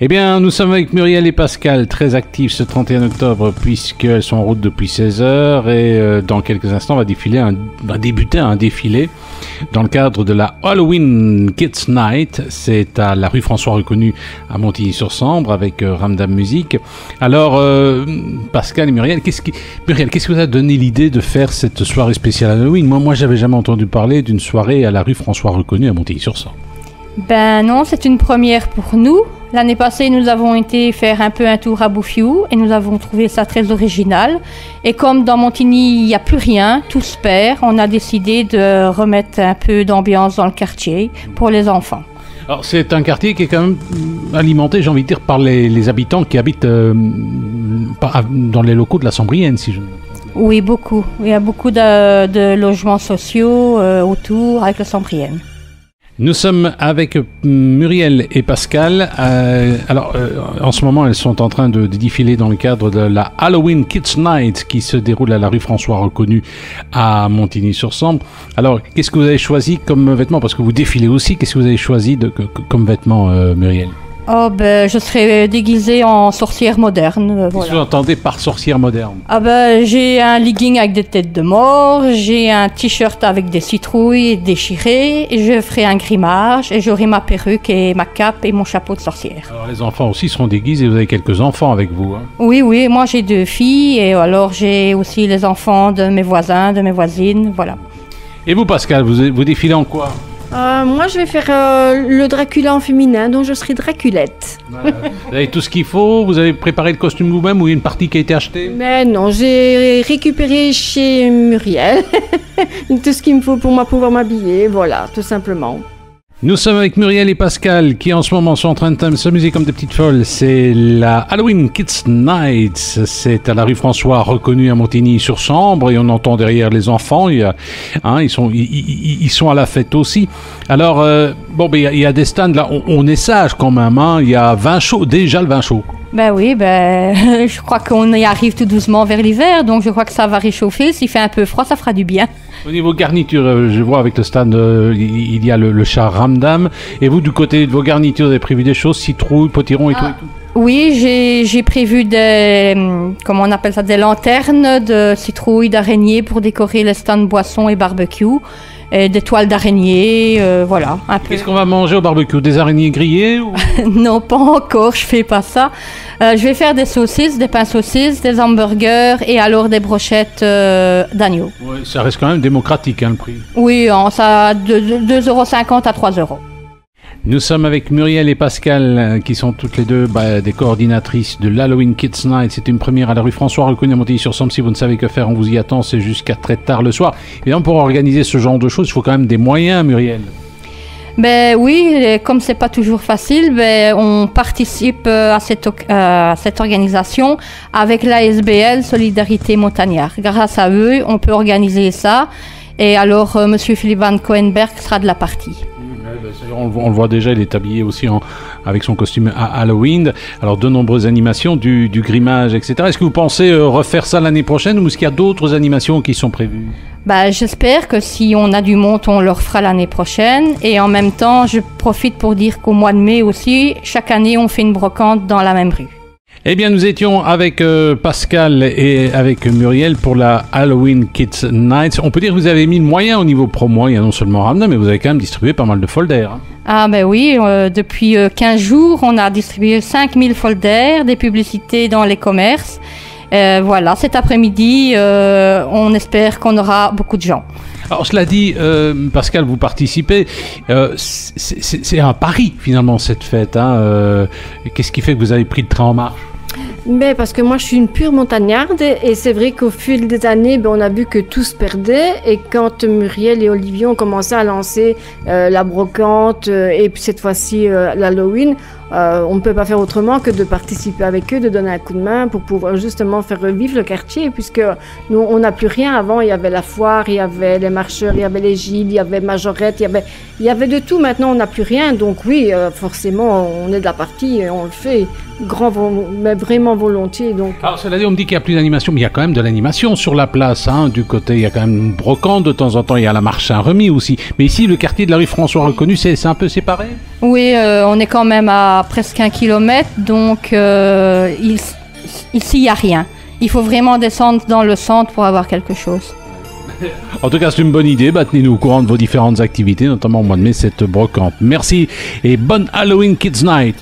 Eh bien, nous sommes avec Muriel et Pascal, très actifs ce 31 octobre, puisqu'elles sont en route depuis 16 heures et dans quelques instants, va débuter un défilé dans le cadre de la Halloween Kids Night. C'est à la rue François Reconnu à Montigny-sur-Sambre avec Ramdam Musique. Alors, Pascal et Muriel, qu'est-ce qui vous a donné l'idée de faire cette soirée spéciale Halloween? Moi, j'avais jamais entendu parler d'une soirée à la rue François Reconnu à Montigny-sur-Sambre. Ben non, c'est une première pour nous. L'année passée, nous avons été faire un peu un tour à Bouffiou et nous avons trouvé ça très original. Et comme dans Montigny, il n'y a plus rien, tout se perd, on a décidé de remettre un peu d'ambiance dans le quartier pour les enfants. Alors, c'est un quartier qui est quand même alimenté, j'ai envie de dire, par les habitants qui habitent dans les locaux de la Sambrienne, si je ne me trompe. Oui, beaucoup. Il y a beaucoup de logements sociaux autour avec la Sambrienne. Nous sommes avec Muriel et Pascal. En ce moment, elles sont en train de défiler dans le cadre de la Halloween Kids Night qui se déroule à la rue François Reconnu à Montigny-sur-Sambre. Alors, qu'est-ce que vous avez choisi comme vêtements? Parce que vous défilez aussi. Qu'est-ce que vous avez choisi comme vêtements, Muriel? Oh ben, je serai déguisée en sorcière moderne. Qu'est-ce que vous entendez par sorcière moderne? Ah ben, j'ai un legging avec des têtes de mort, j'ai un t-shirt avec des citrouilles déchirées, et je ferai un grimage et j'aurai ma perruque et ma cape et mon chapeau de sorcière. Alors les enfants aussi seront déguisés, vous avez quelques enfants avec vous, hein? Oui, moi j'ai 2 filles et alors j'ai aussi les enfants de mes voisins, de mes voisines, voilà. Et vous Pascal, vous défilez en quoi? Moi, je vais faire le Dracula en féminin, donc je serai Draculette. Vous avez tout ce qu'il faut? Vous avez préparé le costume vous-même ou il y a une partie qui a été achetée? Mais non, j'ai récupéré chez Muriel tout ce qu'il me faut pour moi pouvoir m'habiller, voilà, tout simplement. Nous sommes avec Muriel et Pascal qui en ce moment sont en train de s'amuser comme des petites folles. C'est la Halloween Kids Night. C'est à la rue François Reconnu à Montigny-sur-Sambre et on entend derrière les enfants. Ils sont à la fête aussi. Alors, il y a des stands là. On est sage quand même. Hein. Il y a vin chaud, déjà le vin chaud. Ben oui, je crois qu'on y arrive tout doucement vers l'hiver, donc je crois que ça va réchauffer. S'il fait un peu froid, ça fera du bien. Au niveau garniture, je vois avec le stand, il y a le chat Ramdam. Et vous, du côté de vos garnitures, vous avez prévu des choses, citrouilles, potirons et tout et tout? Oui, j'ai prévu des lanternes de citrouilles, d'araignées pour décorer les stands boissons et barbecue. Et des toiles d'araignées, voilà. Un peu. Qu'est-ce qu'on va manger au barbecue? Des araignées grillées ou... Non, pas encore, je fais pas ça. Je vais faire des saucisses, des pains saucisses, des hamburgers et alors des brochettes d'agneau. Ouais, ça reste quand même démocratique, hein, le prix. Oui, ça de 2,50 € à 3 €. Nous sommes avec Muriel et Pascal qui sont toutes les deux des coordinatrices de l'Halloween Kids Night. C'est une première à la rue François Reconnu à Montigny-sur-Sambre. Si vous ne savez que faire, on vous y attend. C'est jusqu'à très tard le soir. Et pour organiser ce genre de choses, il faut quand même des moyens, Muriel. Ben oui, comme c'est pas toujours facile, on participe à cette organisation avec l'ASBL Solidarité Montagnard. Grâce à eux, on peut organiser ça. Et alors, Monsieur Philippe Van Coenberg sera de la partie. On le voit déjà, il est habillé aussi avec son costume à Halloween. Alors, de nombreuses animations, du grimage, etc. Est-ce que vous pensez refaire ça l'année prochaine ou est-ce qu'il y a d'autres animations qui sont prévues? J'espère que si on a du monde, on le refera l'année prochaine. Et en même temps, je profite pour dire qu'au mois de mai aussi, chaque année, on fait une brocante dans la même rue. Eh bien, nous étions avec Pascal et avec Muriel pour la Halloween Kids Night. On peut dire que vous avez mis le moyen au niveau promo. Il y a non seulement Ramdam, mais vous avez quand même distribué pas mal de folders. Hein. Ah ben oui, depuis 15 jours, on a distribué 5000 folders, des publicités dans les commerces. Voilà, cet après-midi, on espère qu'on aura beaucoup de gens. Alors cela dit, Pascal, vous participez, c'est un pari finalement cette fête. Hein, qu'est-ce qui fait que vous avez pris le train en marche? Mais parce que moi je suis une pure montagnarde et c'est vrai qu'au fil des années on a vu que tout se perdait et quand Muriel et Olivier ont commencé à lancer la brocante et puis cette fois-ci l'Halloween, on ne peut pas faire autrement que de participer avec eux, de donner un coup de main pour pouvoir justement faire revivre le quartier puisque nous on n'a plus rien. Avant il y avait la foire, il y avait les marcheurs, il y avait les gîtes, il y avait Majorette, il y avait de tout. Maintenant on n'a plus rien donc oui forcément on est de la partie et on le fait mais vraiment volontiers. Donc. Alors cela dit, on me dit qu'il n'y a plus d'animation, mais il y a quand même de l'animation sur la place. Hein, du côté, il y a quand même une brocante de temps en temps, il y a la marche Saint-Remy aussi. Mais ici, le quartier de la rue François Reconnu, c'est un peu séparé? Oui, on est quand même à presque 1 kilomètre, donc ici, il n'y a rien. Il faut vraiment descendre dans le centre pour avoir quelque chose. En tout cas, c'est une bonne idée. Tenez-nous au courant de vos différentes activités, notamment au mois de mai, cette brocante. Merci et bonne Halloween Kids Night.